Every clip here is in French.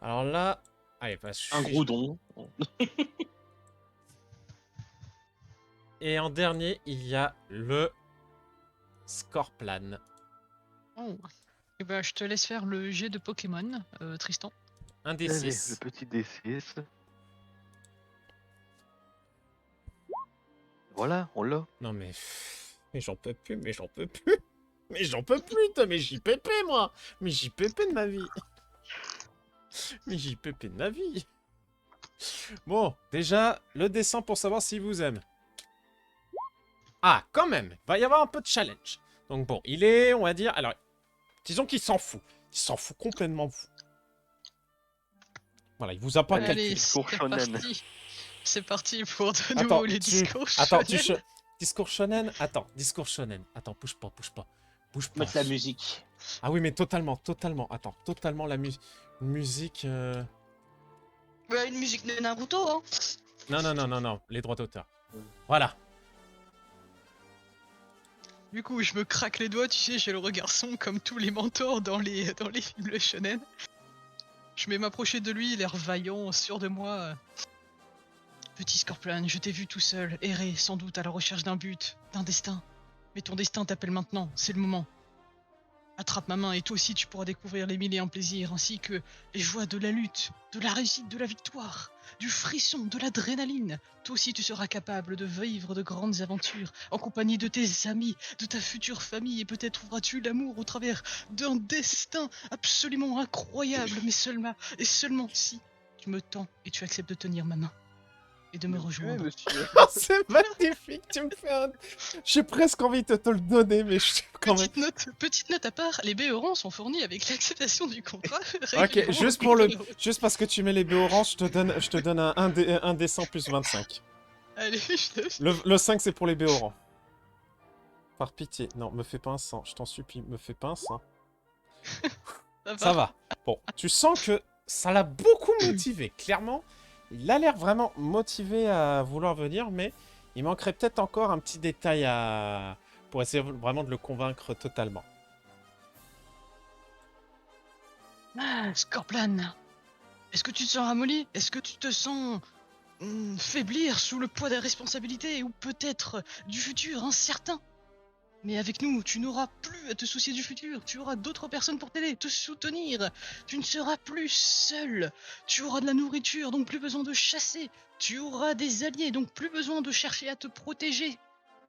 Alors là... Allez, bah, Un gros don. Et en dernier, il y a le Scorplan. Oh. Et ben, je te laisse faire le jet de Pokémon, Tristan. Un des Allez, le 6. petit D6. Voilà, on l'a. Non mais... Mais j'en peux plus, mais j'en peux plus. Mais j'en peux plus, toi, mais JPP, moi. Mais JPP de ma vie. Mais JPP de ma vie. Bon, déjà, le dessin pour savoir s'il vous aime. Ah, quand même, il va y avoir un peu de challenge. Donc bon, il est, on va dire... Alors, disons qu'il s'en fout. Il s'en fout complètement de vous. Voilà, il vous a pas Allez, calculé. Allez, discours c'est shonen. parti. C'est parti pour de Attends, nouveau les discours Attends, shonen. Discours shonen. Attends, discours shonen. Attends, bouge pas, bouge pas. Bouge pas. Mettre la musique. Ah oui, mais totalement, totalement. Attends, totalement la musique... Ouais, une musique de Naruto, hein. Non, non, non, non, non. Les droits d'auteur. Voilà. Du coup, je me craque les doigts, tu sais, j'ai le regard sombre comme tous les mentors dans les films de shonen. Je vais m'approcher de lui, l'air vaillant, sûr de moi. Petit Scorpion, je t'ai vu tout seul, errer, sans doute à la recherche d'un but, d'un destin. Mais ton destin t'appelle maintenant, c'est le moment. Attrape ma main et toi aussi tu pourras découvrir les mille et un plaisirs, ainsi que les joies de la lutte, de la réussite, de la victoire, du frisson, de l'adrénaline. Toi aussi tu seras capable de vivre de grandes aventures, en compagnie de tes amis, de ta future famille, et peut-être trouveras-tu l'amour au travers d'un destin absolument incroyable, mais seulement si tu me tends et tu acceptes de tenir ma main. Et de me Oui, rejoindre. monsieur. Oh, c'est magnifique, tu me fais un... J'ai presque envie de te le donner, mais je quand même... Petite note à part, les béorans sont fournis avec l'acceptation du contrat. Ok, Règlement juste au pour le... contrat. Juste parce que tu mets les baies oranges, je te donne un des 100 plus 25. Allez, je te... Le 5, c'est pour les baies oranges. Par pitié. Non, me fais pas un 100, je t'en supplie, me fais pas un 100. Ça va. Bon, tu sens que ça l'a beaucoup motivé. Clairement, il a l'air vraiment motivé à vouloir venir, mais il manquerait peut-être encore un petit détail à... pour essayer vraiment de le convaincre totalement. Ah, Scorplan, est-ce que tu te sens ramolli? Est-ce que tu te sens faiblir sous le poids des responsabilités ou peut-être du futur incertain? Mais avec nous, tu n'auras plus à te soucier du futur. Tu auras d'autres personnes pour t'aider, te soutenir. Tu ne seras plus seul. Tu auras de la nourriture, donc plus besoin de chasser. Tu auras des alliés, donc plus besoin de chercher à te protéger.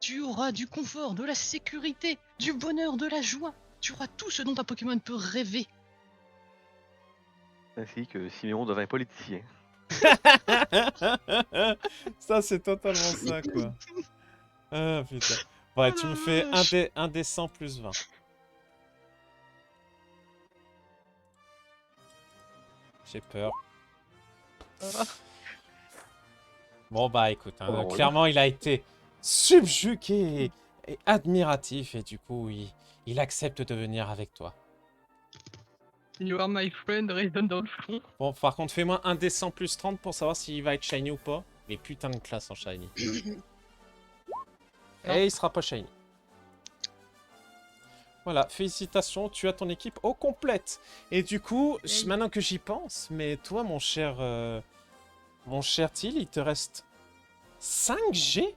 Tu auras du confort, de la sécurité, du bonheur, de la joie. Tu auras tout ce dont un Pokémon peut rêver. Ainsi que Siméon devint politicien. Ça, c'est totalement ça, quoi. Ah, putain. Ouais, tu me fais un des 100 plus 20. J'ai peur. Bon, bah, écoute, hein, Oh, clairement, il a été subjugué et admiratif, et du coup, il accepte de venir avec toi. You are my friend, résonne dans le fond. Bon, par contre, fais-moi un des 100 plus 30 pour savoir s'il va être shiny ou pas. Les putains de classe en shiny. Et il sera pas shiny. Voilà, félicitations, tu as ton équipe au complète. Et du coup, maintenant que j'y pense, mais toi, mon cher Till, il te reste 5G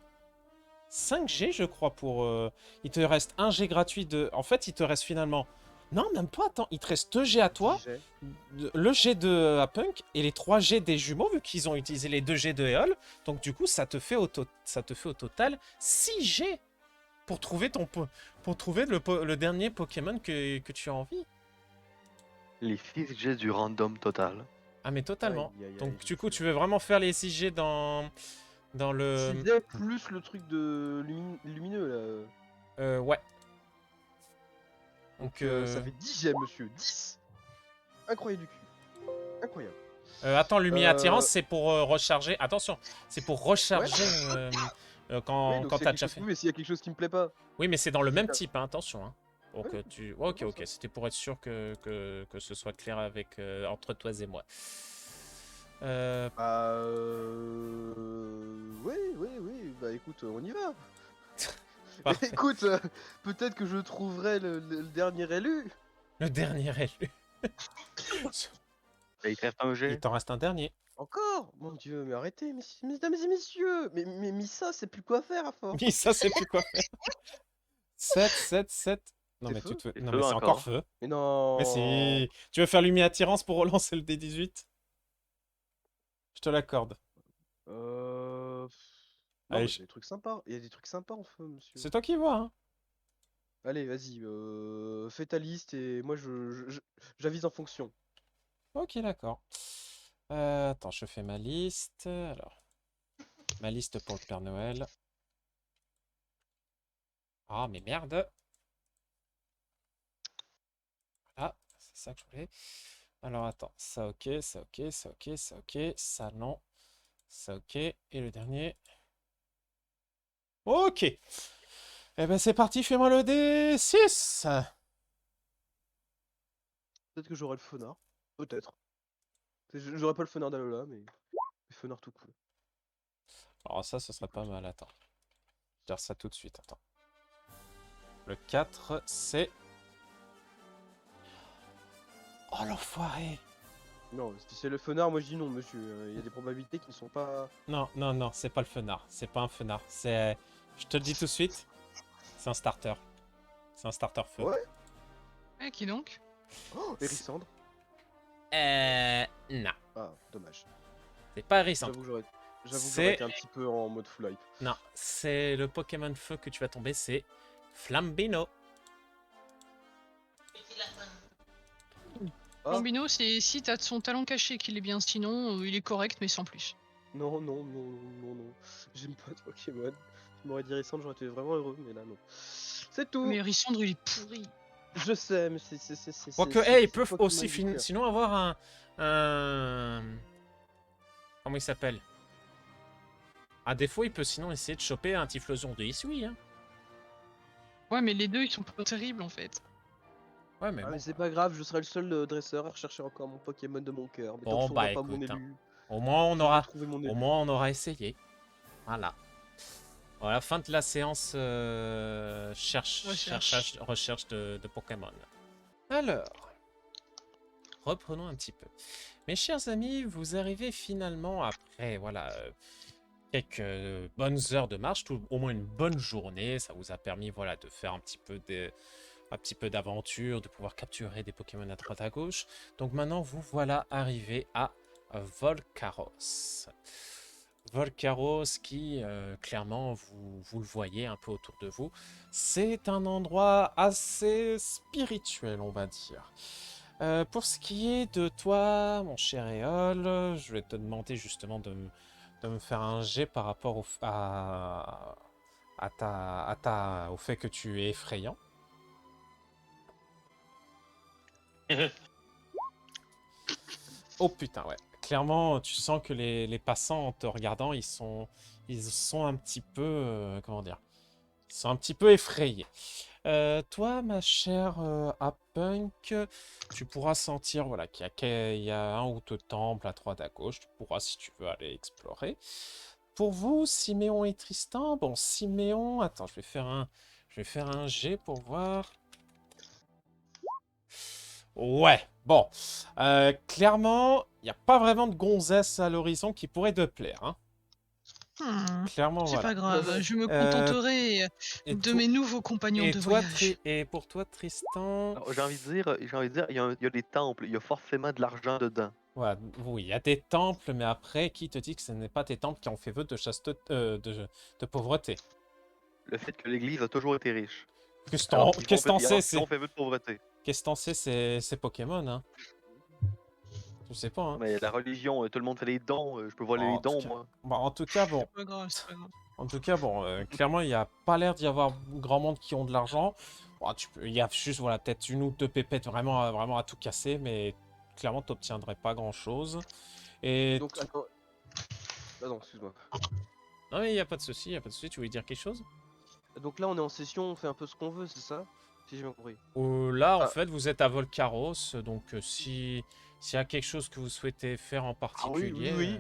5G, je crois, pour... Il te reste 1 G gratuit de... En fait, il te reste finalement... Non, même pas, attends. Il te reste 2 G à toi, le G de Punk et les 3 G des jumeaux, vu qu'ils ont utilisé les 2 G de Eol. Donc, du coup, ça te fait au total 6 G pour trouver, le dernier Pokémon que tu as envie. Les 6 G du random total. Ah, mais totalement. Aïe, aïe, aïe, Donc, du coup, c'est- tu veux vraiment faire les 6 G dans le... 6 plus le truc de lumineux là. ouais. Donc Donc, ça fait 10 gemmes, monsieur. 10. Incroyable du cul. Incroyable. attends, lumière attirance, Euh, c'est pour recharger. Attention, c'est pour recharger Oui, quand, donc quand s'il y a t'as quelque déjà chose... fait. oui, mais s'il y a quelque chose qui me plaît pas. Oui, mais c'est dans le je même tape. type, hein, attention. Hein. Donc, Ouais, ok, d'accord, ok, ça. c'était pour être sûr que ce soit clair avec, entre toi et moi. Bah, oui, oui, oui. Bah écoute, on y va. Parfait. Écoute, peut-être que je trouverai le dernier élu. Le dernier élu. Et il te reste un Il jet. t'en reste un dernier. Encore? Mon dieu, mais arrêtez, mesdames et messieurs! Mais Missa, c'est plus quoi faire à force! Oui, ça, c'est plus quoi faire. 7, 7, 7. Non, C'est mais feu? C'est Non, feu mais c'est encore encore. feu. Mais Mais non! si... Tu veux faire lumière attirance pour relancer le D18? Je te l'accorde. Non, Allez, mais il y a des trucs sympas. Il y a des trucs sympas en feu, monsieur. c'est toi qui vois, hein. Allez, vas-y, fais ta liste et moi j'avise en fonction. Ok, d'accord. Attends, je fais ma liste. Alors, ma liste pour le Père Noël. Ah, mais merde. Voilà, c'est ça que je voulais. Alors, attends. Ça, ok, ça, ok, ça, ok, ça, ok. Ça, non. Ça, ok. Et le dernier. Ok. Eh ben, c'est parti, fais-moi le D6. Peut-être que j'aurai le fenard. Peut-être. J'aurai pas le fenard d'Alola, mais le fenard tout cool. Alors, ça, ce serait pas mal. Attends. Je vais faire ça tout de suite. Attends. Le 4, c'est... Oh, l'enfoiré. Non, si c'est le fenard, moi je dis non, monsieur. Il y a des probabilités qui ne sont pas. Non, non, non, c'est pas le fenard. C'est pas un fenard. C'est... Je te le dis tout de suite. C'est un starter. C'est un starter feu. Ouais. Qui donc? Oh, Hérissandre. Non. Ah, dommage. C'est pas Hérissandre. J'avoue que C'est- j'aurais été un petit peu en mode full hype. Non, c'est le Pokémon feu que tu vas tomber, c'est Flambino. Ah. Bambino, c'est si t'as son talent caché qu'il est bien, sinon il est correct, mais sans plus. Non, non, non, non, non, non. J'aime pas de Pokémon. Tu m'aurais dit Hérissandre, j'aurais été vraiment heureux, mais là non. C'est tout. Mais Hérissandre, il est pourri. Je sais, mais c'est. Quoique, c'est ils peuvent Pokémon aussi du cœur. sinon avoir un... Comment il s'appelle? À défaut, il peut sinon essayer de choper un Typhlosion de Isui. Hein. Ouais, mais les deux, ils sont pas terribles en fait. Ouais, mais Ah, bon. mais c'est pas grave, je serai le seul dresseur à rechercher encore mon Pokémon de mon cœur. Mais tant Bon, que je bah trouverai pas mon écoute, hein. élu, Au moins, on je vais aura... trouver mon Au élu. moins, on aura essayé. Voilà. Voilà, fin de la séance recherche de Pokémon. Alors, reprenons un petit peu. Mes chers amis, vous arrivez finalement après, voilà, quelques bonnes heures de marche, au moins une bonne journée. Ça vous a permis, voilà, de faire un petit peu d'aventure, de pouvoir capturer des Pokémon à droite à gauche. Donc maintenant, vous voilà arrivé à Volcaros. Volcaros qui, clairement, vous le voyez un peu autour de vous, c'est un endroit assez spirituel, on va dire. Pour ce qui est de toi, mon cher Éole, je vais te demander justement de me faire un jet par rapport au fait que tu es effrayant. Oh putain, ouais. Clairement, tu sens que les passants, en te regardant, ils sont un petit peu... comment dire? Ils sont un petit peu effrayés. Toi, ma chère Apunk, tu pourras sentir voilà, qu'il y a un ou deux temples à droite à gauche. Tu pourras, si tu veux, aller explorer. Pour vous, Siméon et Tristan, bon, Siméon, attends, je vais faire un jet pour voir. Ouais, bon. Clairement, il n'y a pas vraiment de gonzesse à l'horizon qui pourrait te plaire. Hein. Clairement, C'est voilà. pas grave, je me Euh, contenterai Et, de mes nouveaux compagnons de voyage. et pour toi, Tristan... Alors, j'ai envie de dire, il y a des temples, il y a forcément de l'argent dedans. Ouais, oui, il y a des temples, mais après, qui te dit que ce n'est pas tes temples qui ont fait vœu de chasteté, de pauvreté? Le fait que l'église a toujours été riche. Qu'est-ce Alors que qu'ils t'en font- sais, alors qu'ils ont fait vœu de pauvreté. Qu'est-ce que t'en sais, c'est Pokémon, hein? Je sais pas, hein. Mais la religion, tout le monde fait des dons, je peux voler les dons, moi. Bon, en tout cas, bon, C'est pas grave, c'est pas grave. en tout cas, bon, clairement, il n'y a pas l'air d'y avoir grand monde qui ont de l'argent. Bon, il y a juste, voilà, peut-être une ou deux pépettes vraiment, vraiment à tout casser, mais clairement, tu n'obtiendrais pas grand-chose. Et... Donc, attends. Pardon, excuse-moi. Non, mais il n'y a pas de souci, il n'y a pas de souci. Tu voulais dire quelque chose? Donc là, on est en session, on fait un peu ce qu'on veut, c'est ça? Si j'ai bien compris. Là, en Ah. fait, vous êtes à Volcaros, donc s'il y a quelque chose que vous souhaitez faire en particulier... oui.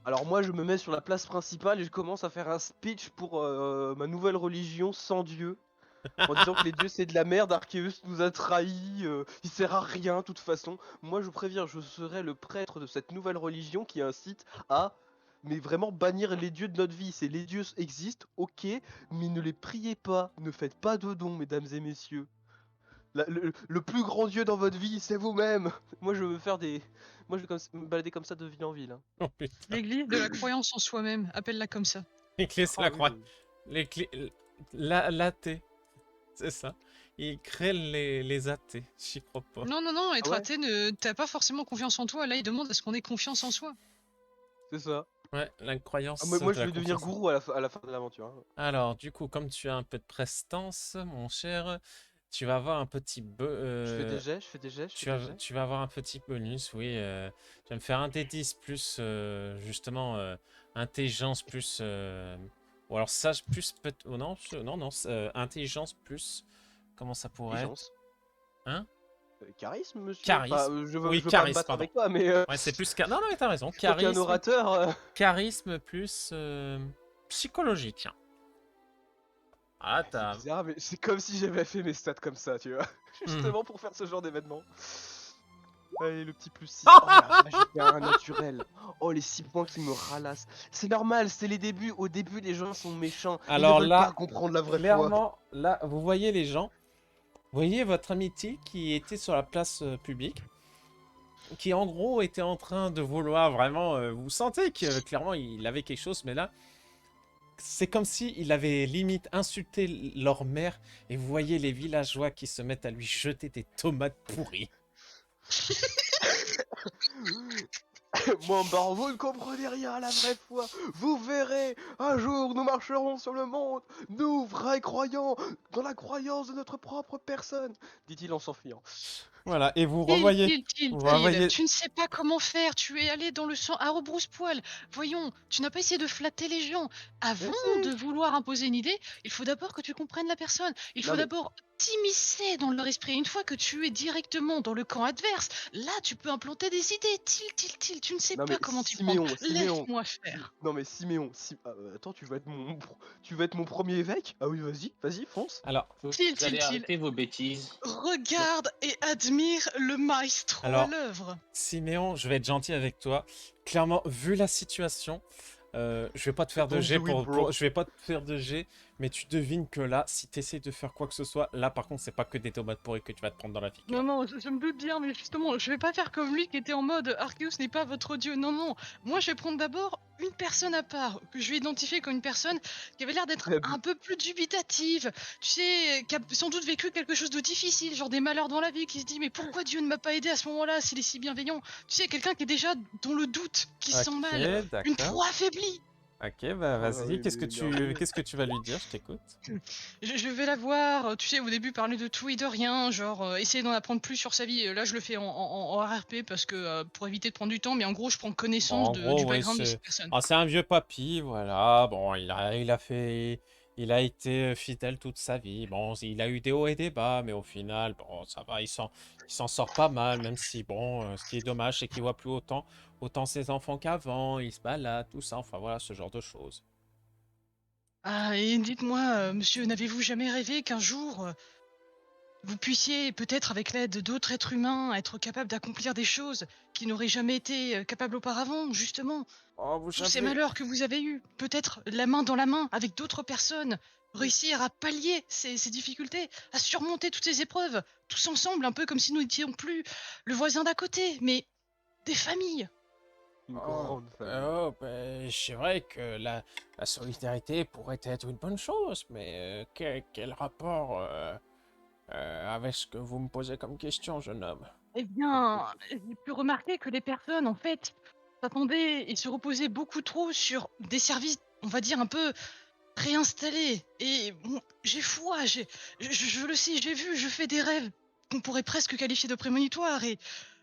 Alors moi, je me mets sur la place principale et je commence à faire un speech pour ma nouvelle religion sans Dieu. en disant que les dieux c'est de la merde, Arceus nous a trahis, il sert à rien de toute façon. Moi je préviens, je serai le prêtre de cette nouvelle religion qui incite à mais vraiment bannir les dieux de notre vie. C'est les dieux existent, ok, mais ne les priez pas, ne faites pas de dons, mesdames et messieurs. Le plus grand dieu dans votre vie, c'est vous-même. Moi je veux faire des, moi je vais me balader comme ça de ville en ville. Hein. Oh putain. L'église de la croyance en soi-même, appelle-la comme ça. Les clés, c'est Ah la oui, croix. oui. Les clés. L'athée. C'est ça. Il crée les athées. J'y crois pas. Non, être ouais athée, t'as pas forcément confiance en toi. Là, il demande à ce qu'on ait confiance en soi. C'est ça. Ouais, la croyance. Ah, moi de je la vais devenir confiance. gourou à la fin de l'aventure. Hein. Alors, du coup, comme tu as un peu de prestance, mon cher, tu vas avoir un petit Je fais des jets, je fais des jets, je fais des jets. tu vas avoir un petit bonus, oui. Tu vas me faire un D10 plus, justement, intelligence plus... ou alors sage plus... Oh non, non, intelligence plus... Comment ça pourrait être? Intelligence. Hein? Charisme, monsieur. Charisme. Enfin, je veux, Oui, je veux pas me charisme, battre pardon. avec toi, mais Ouais, c'est plus... Non, non, mais t'as raison. toi qui es un Charisme, orateur. charisme plus psychologie, tiens. Ah, C'est t'as... bizarre, mais c'est comme si j'avais fait mes stats comme ça, tu vois. Justement pour faire ce genre d'événement. Allez, le petit plus 6. Oh la vache, j'ai fait un naturel. Oh, les 6 points qui me ralassent. C'est normal, c'est les débuts. Au début, les gens sont méchants. Alors ils ne veulent là, pas comprendre la vraie foi. clairement, là, vous voyez les gens. Vous voyez votre amitié qui était sur la place publique. Qui en gros était en train de vouloir vraiment... vous sentez que clairement il avait quelque chose, mais là... C'est comme si il avait limite insulté leur mère. Et vous voyez les villageois qui se mettent à lui jeter des tomates pourries. Mon baron, vous ne comprenez rien à la vraie foi. Vous verrez, un jour nous marcherons sur le monde, nous, vrais croyants, dans la croyance de notre propre personne, dit-il en s'enfuyant. Voilà, et vous revoyez... vous revoyez... Tu ne sais pas comment faire, tu es allé dans le sang à rebrousse-poil. Voyons, tu n'as pas essayé de flatter les gens. Avant si. de vouloir imposer une idée, il faut d'abord que tu comprennes la personne. Il faut Non, mais- d'abord t'immiscer dans leur esprit. Une fois que tu es directement dans le camp adverse, là tu peux implanter des idées. Tu ne sais Non, pas mais comment t'y prendre. Siméon. Laisse-moi faire. Non mais Siméon, attends, tu vas être mon premier évêque? Ah oui, vas-y, fonce. Alors, Vous Til. allez arrêter vos bêtises. Regarde et admire le maestro à Alors, l'œuvre. Siméon, je vais être gentil avec toi. Clairement, vu la situation, je vais pas te faire de Don't jet do it, bro. je vais pas te faire de jet, mais tu devines que là, si tu essaies de faire quoi que ce soit, là par contre, c'est pas que des tomates pourries que tu vas te prendre dans la figure. Non, je me doute bien, mais justement, je vais pas faire comme lui qui était en mode Arceus n'est pas votre dieu. Non. Moi, je vais prendre d'abord une personne à part, que je vais identifier comme une personne qui avait l'air d'être Très bien. un peu plus dubitative. Tu sais, qui a sans doute vécu quelque chose de difficile, genre des malheurs dans la vie, qui se dit mais pourquoi Dieu ne m'a pas aidé à ce moment-là s'il est si bienveillant? Tu sais, quelqu'un qui est déjà dans le doute, qui se sent mal, une d'accord. proie affaiblie. Ok, bah Ah vas-y, oui, qu'est-ce que mais qu'est-ce que tu vas lui dire? Je t'écoute. Je vais la voir, tu sais, au début parler de tout et de rien, genre essayer d'en apprendre plus sur sa vie. Là, je le fais en RRP parce que pour éviter de prendre du temps, mais en gros, je prends connaissance En gros, du ouais, background de cette personne. c'est un vieux papy, voilà. Bon, il a été fidèle toute sa vie. Bon, il a eu des hauts et des bas, mais au final, bon, ça va, il s'en sort pas mal, même si, bon, ce qui est dommage, c'est qu'il voit plus autant ses enfants qu'avant, il se balade, tout ça, enfin voilà, ce genre de choses. Ah, et dites-moi, monsieur, n'avez-vous jamais rêvé qu'un jour, vous puissiez, peut-être avec l'aide d'autres êtres humains, être capable d'accomplir des choses qui n'auraient jamais été capables auparavant, justement? Oh, vous Tous ces savez, malheurs que vous avez eus, peut-être la main dans la main avec d'autres personnes, réussir à pallier ces difficultés, à surmonter toutes ces épreuves, tous ensemble, un peu comme si nous n'étions plus le voisin d'à côté, mais des familles. Une oh, grande famille. oh, ben, c'est vrai que la solidarité pourrait être une bonne chose, mais quel rapport avec ce que vous me posez comme question, jeune homme? Eh bien, j'ai pu remarquer que les personnes, en fait, s'attendaient et se reposaient beaucoup trop sur des services, on va dire, un peu préinstallés. Et bon, j'ai foi, je le sais, j'ai vu, je fais des rêves qu'on pourrait presque qualifier de prémonitoires. Et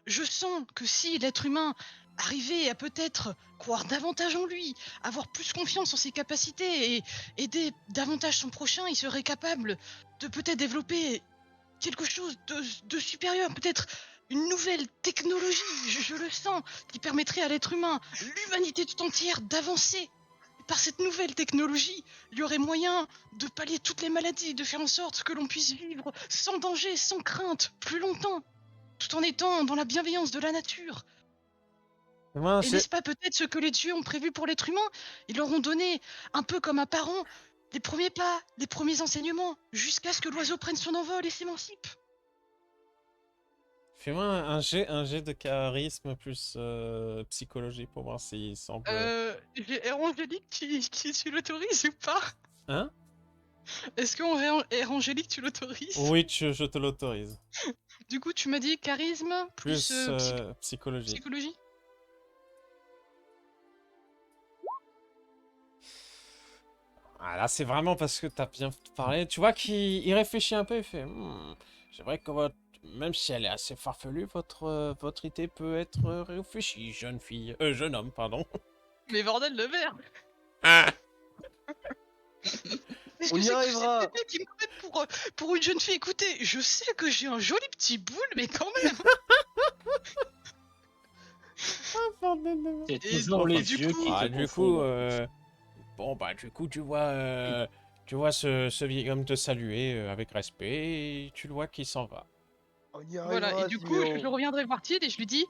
je sens que si l'être humain arrivait à peut-être croire davantage en lui, avoir plus confiance en ses capacités et aider davantage son prochain, il serait capable de peut-être développer quelque chose de supérieur, peut-être une nouvelle technologie, je le sens, qui permettrait à l'être humain, l'humanité tout entière, d'avancer. Par cette nouvelle technologie, il y aurait moyen de pallier toutes les maladies, de faire en sorte que l'on puisse vivre sans danger, sans crainte, plus longtemps, tout en étant dans la bienveillance de la nature. Moi, Et n'est-ce pas peut-être ce que les dieux ont prévu pour l'être humain? Ils leur ont donné, un peu comme un parent, les premiers pas, les premiers enseignements, jusqu'à ce que l'oiseau prenne son envol et s'émancipe. fais-moi un jet de charisme plus psychologie pour voir s'il semble... J'ai Air Angélique tu l'autorises ou pas? Hein? Est-ce qu'en Air Angélique tu l'autorises? Oui, je te l'autorise. Du coup, tu m'as dit charisme plus, Plus psychologie. psychologie? Ah, là, c'est vraiment parce que t'as bien parlé. Tu vois qu'il il réfléchit un peu et fait c'est vrai que même si elle est assez farfelue, votre idée peut être réfléchie, jeune fille. Jeune homme, pardon. Mais bordel de merde! Ah Qu'est-ce On que y c'est que arrivera. cette idée qui me prennent pour une jeune fille? Écoutez, je sais que j'ai un joli petit boule, mais quand même! bordel de merde. C'est Et- toujours et les du yeux coup- qui Ah, te du coup, confondent. bon, bah, du coup, tu vois ce vieil homme te saluer avec respect et tu le vois qu'il s'en va. On y Voilà, et arrivera, du coup, Siméon. je reviendrai voir Tid et je lui dis,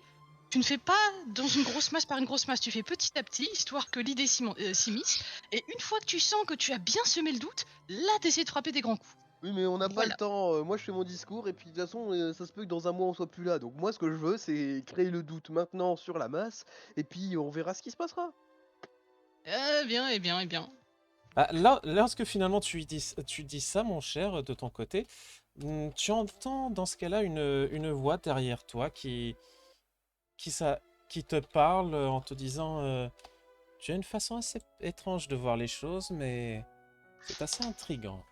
tu ne fais pas dans une grosse masse par une grosse masse, tu fais petit à petit, histoire que l'idée s'immisce, et une fois que tu sens que tu as bien semé le doute, là, t'essaies de frapper des grands coups. Oui, mais on n'a pas Voilà. le temps. Moi, je fais mon discours et puis de toute façon, ça se peut que dans un mois on soit plus là. Donc moi, ce que je veux, c'est créer le doute maintenant sur la masse et puis on verra ce qui se passera. Bien, et bien, et bien. Ah, lorsque finalement tu dis ça, mon cher, de ton côté, tu entends dans ce cas-là une voix derrière toi qui te parle en te disant tu as une façon assez étrange de voir les choses, mais c'est assez intriguant.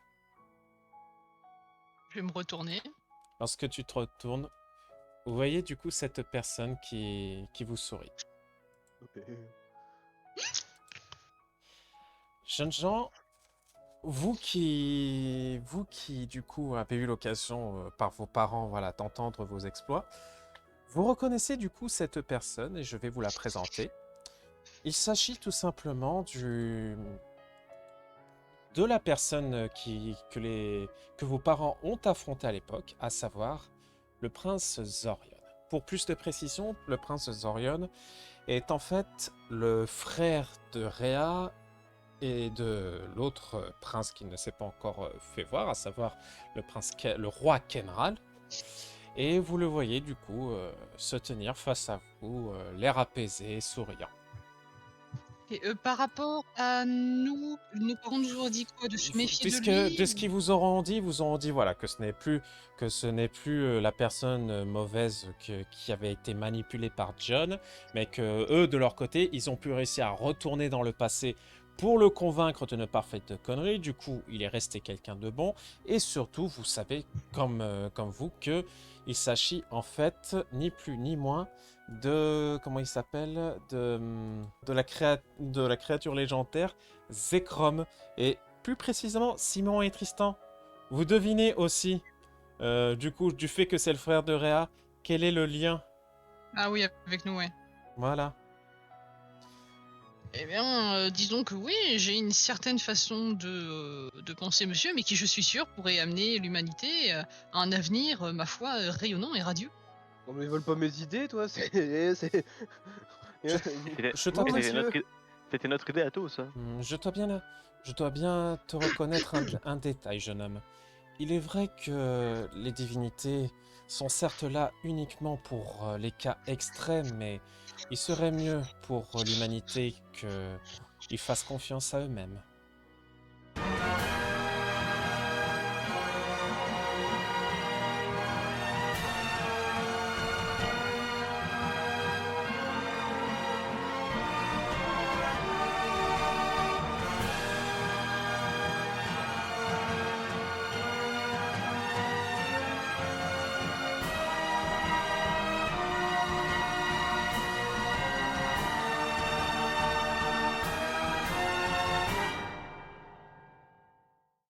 Je vais me retourner. Lorsque tu te retournes, vous voyez du coup cette personne qui vous sourit. Jeunes gens, vous qui du coup avez eu l'occasion par vos parents voilà, d'entendre vos exploits, vous reconnaissez du coup cette personne et je vais vous la présenter. Il s'agit tout simplement de la personne que vos parents ont affrontée à l'époque, à savoir le prince Zorion. Pour plus de précision, le prince Zorion est en fait le frère de Rhea et de l'autre prince qui ne s'est pas encore fait voir, à savoir le roi Kenral. Et vous le voyez du coup se tenir face à vous, l'air apaisé, souriant. Et par rapport à nous, nos parents nous ont dit quoi? De se méfier de lui? De ce qu'ils vous auront dit voilà que ce n'est plus la personne mauvaise qui avait été manipulée par John, mais que eux de leur côté, ils ont pu réussir à retourner dans le passé pour le convaincre de ne pas faire de conneries. Du coup, il est resté quelqu'un de bon et surtout, vous savez comme vous que il s'agit en fait ni plus ni moins de comment il s'appelle de la créature légendaire Zekrom et plus précisément Simon et Tristan. Vous devinez aussi du coup du fait que c'est le frère de Rhea, quel est le lien? Ah oui, avec nous, ouais. Voilà. Eh bien, disons que oui, j'ai une certaine façon de penser, monsieur, mais qui, je suis sûr, pourrait amener l'humanité à un avenir, ma foi, rayonnant et radieux. Non mais ils veulent pas mes idées, toi. C'est. Je Non, t'appelle- monsieur. C'était notre idée à tous. Hein. Je dois bien te reconnaître un détail, jeune homme. Il est vrai que les divinités sont certes là uniquement pour les cas extrêmes, mais il serait mieux pour l'humanité qu'ils fassent confiance à eux-mêmes.